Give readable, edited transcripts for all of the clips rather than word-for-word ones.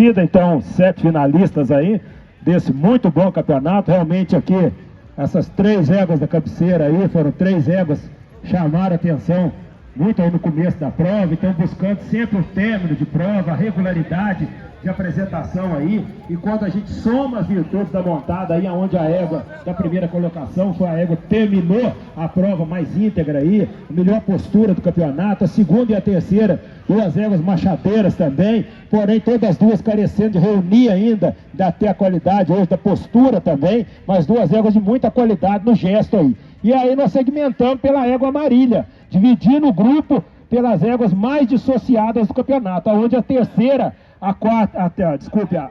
partida, então, 7 finalistas aí, desse muito bom campeonato. Realmente aqui, essas 3 éguas da cabeceira aí, foram 3 éguas que chamaram a atenção muito aí no começo da prova, então buscando sempre o término de prova, a regularidade de apresentação aí, e quando a gente soma as virtudes da montada aí, aonde a égua da primeira colocação foi a égua que terminou a prova mais íntegra aí, a melhor postura do campeonato, a segunda e a terceira, 2 éguas machadeiras também, porém todas as duas carecendo de reunir ainda, de até a qualidade hoje da postura também, mas 2 éguas de muita qualidade no gesto aí. E aí nós segmentamos pela égua Marília, dividindo o grupo pelas éguas mais dissociadas do campeonato, onde a terceira, a quarta,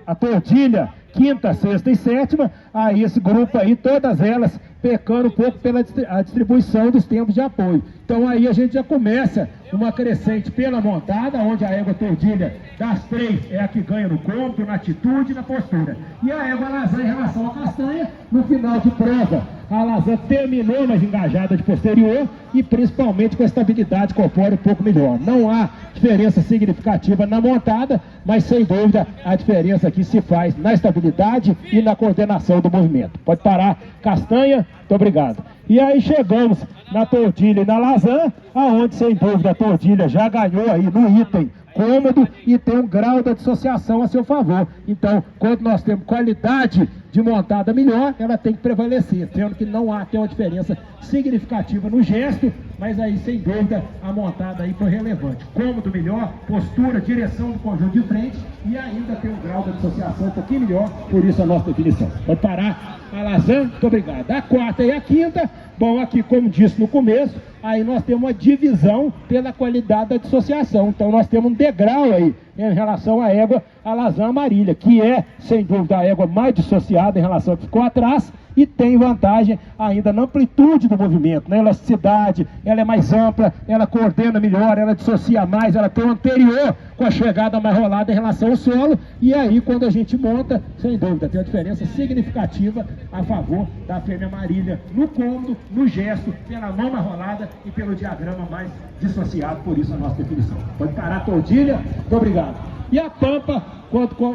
a tordilha, quinta, sexta e sétima, aí esse grupo aí, todas elas pecando um pouco pela a distribuição dos tempos de apoio. Então aí a gente já começa uma crescente pela montada, onde a égua tordilha das 3 é a que ganha no cômodo, na atitude e na postura. E a égua Alazã em relação à castanha, no final de prova, a Alazã terminou mais engajada de posterior e principalmente com a estabilidade corpórea um pouco melhor. Não há diferença significativa na montada, mas sem dúvida a diferença aqui se faz na estabilidade e na coordenação do movimento. Pode parar, castanha, muito obrigado. E aí chegamos na tordilha e na Alazã, aonde sem dúvida a tordilha já ganhou aí no item cômodo e tem um grau da dissociação a seu favor. Então, quando nós temos qualidade de montada melhor, ela tem que prevalecer, sendo que não há uma diferença significativa no gesto, mas aí sem dúvida a montada aí foi relevante. Cômodo melhor, postura, direção do conjunto de frente e ainda tem um grau da dissociação um pouquinho melhor, por isso a nossa definição. Pode parar, Alazã, muito obrigado. A quarta e a quinta, bom, aqui como disse no começo, aí nós temos uma divisão pela qualidade da dissociação, então nós temos um degrau aí em relação à égua Alazã Marília, que é sem dúvida a égua mais dissociada em relação ao que ficou atrás, e tem vantagem ainda na amplitude do movimento, na elasticidade, ela é mais ampla, ela coordena melhor, ela dissocia mais, ela tem o anterior com a chegada mais rolada em relação ao solo, e aí quando a gente monta, sem dúvida, tem uma diferença significativa a favor da fêmea Marília, no cômodo, no gesto, pela mão mais rolada e pelo diagrama mais dissociado, por isso a nossa definição. Pode parar a tordilha, muito obrigado. E a Pampa,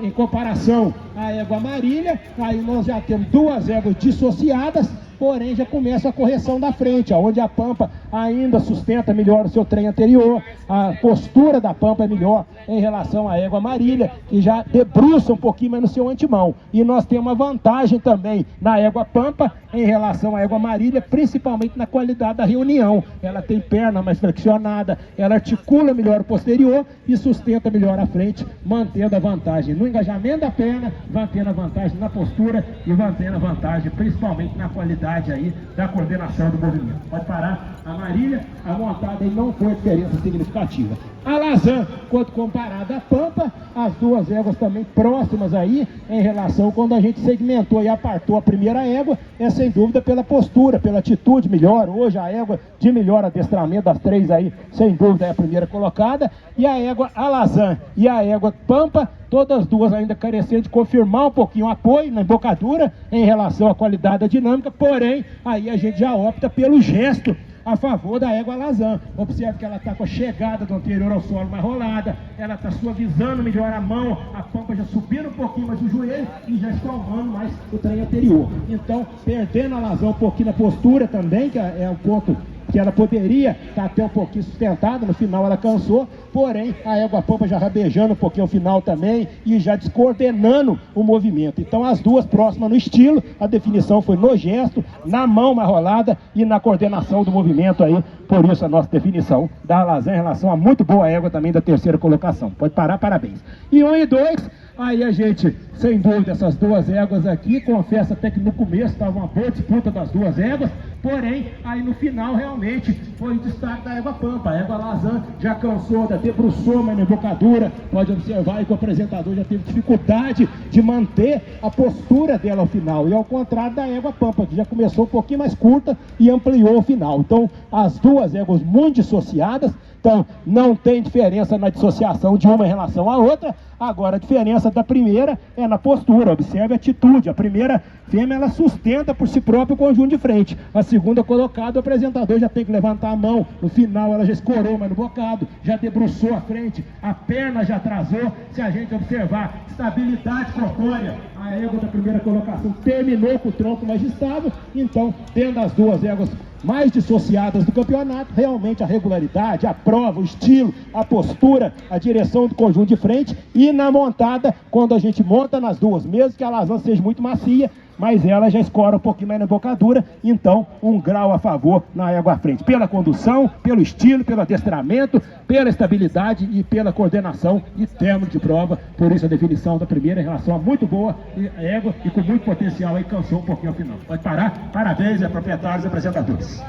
em comparação à égua Marília, aí nós já temos 2 éguas dissociadas, porém já começa a correção da frente, onde a Pampa ainda sustenta melhor o seu trem anterior, a postura da Pampa é melhor em relação à égua Marília, que já debruça um pouquinho mais no seu antemão. E nós temos uma vantagem também na égua Pampa em relação à égua Marília, principalmente na qualidade da reunião. Ela tem perna mais flexionada, ela articula melhor o posterior e sustenta melhor a frente, mantendo a vantagem no engajamento da perna, mantendo a vantagem na postura e mantendo a vantagem principalmente na qualidade aí da coordenação do movimento. Pode parar. A Marília, a montada aí não foi diferença significativa. A Alazã, quando comparada à Pampa, as 2 éguas também próximas aí, em relação quando a gente segmentou e apartou a primeira égua, é sem dúvida pela postura, pela atitude melhor. Hoje a égua de melhor adestramento das 3 aí, sem dúvida é a primeira colocada, e a égua Alazã e a égua Pampa, todas as 2 ainda carecendo de confirmar um pouquinho o apoio na embocadura em relação à qualidade da dinâmica, porém, aí a gente já opta pelo gesto a favor da égua Alazã. Observe que ela está com a chegada do anterior ao solo mais rolada, ela está suavizando melhor a mão, a Pampa já subindo um pouquinho mais o joelho e já espalmando mais o trem anterior. Então, perdendo a Alazã um pouquinho na postura também, que é um ponto que ela poderia estar até um pouquinho sustentada, no final ela cansou, porém a égua Pampa já rabejando um pouquinho no final também e já descoordenando o movimento. Então as 2 próximas no estilo, a definição foi no gesto, na mão mais rolada e na coordenação do movimento aí, por isso a nossa definição da Alazã em relação a muito boa égua também da terceira colocação. Pode parar, parabéns. E 1 e 2, aí a gente, sem dúvida, essas 2 éguas aqui, confesso até que no começo estava uma boa disputa das 2 éguas, porém, aí no final realmente foi o destaque da égua Pampa. A égua Alazã já cansou, já debruçou mais na embocadura, pode observar aí que o apresentador já teve dificuldade de manter a postura dela ao final, e ao contrário da égua Pampa, que já começou um pouquinho mais curta e ampliou o final. Então, as 2 éguas muito dissociadas, então não tem diferença na dissociação de uma em relação à outra. Agora, a diferença da primeira é na postura, observe a atitude. A primeira fêmea, ela sustenta por si próprio o conjunto de frente. A segunda colocada, o apresentador já tem que levantar a mão. No final, ela já escorou mais no bocado, já debruçou a frente, a perna já atrasou. Se a gente observar estabilidade corpórea, a égua da primeira colocação terminou com o tronco mais estável. Então, tendo as duas éguas mais dissociadas do campeonato, realmente a regularidade, a prova, o estilo, a postura, a direção do conjunto de frente, e na montada, quando a gente monta nas duas, mesmo que a lasanha seja muito macia, mas ela já escora um pouquinho mais na bocadura, então um grau a favor na égua à frente, pela condução, pelo estilo, pelo adestramento, pela estabilidade e pela coordenação e termo de prova. Por isso a definição da primeira em relação a muito boa égua e com muito potencial, aí cansou um pouquinho ao final. Pode parar, parabéns a proprietários e apresentadores.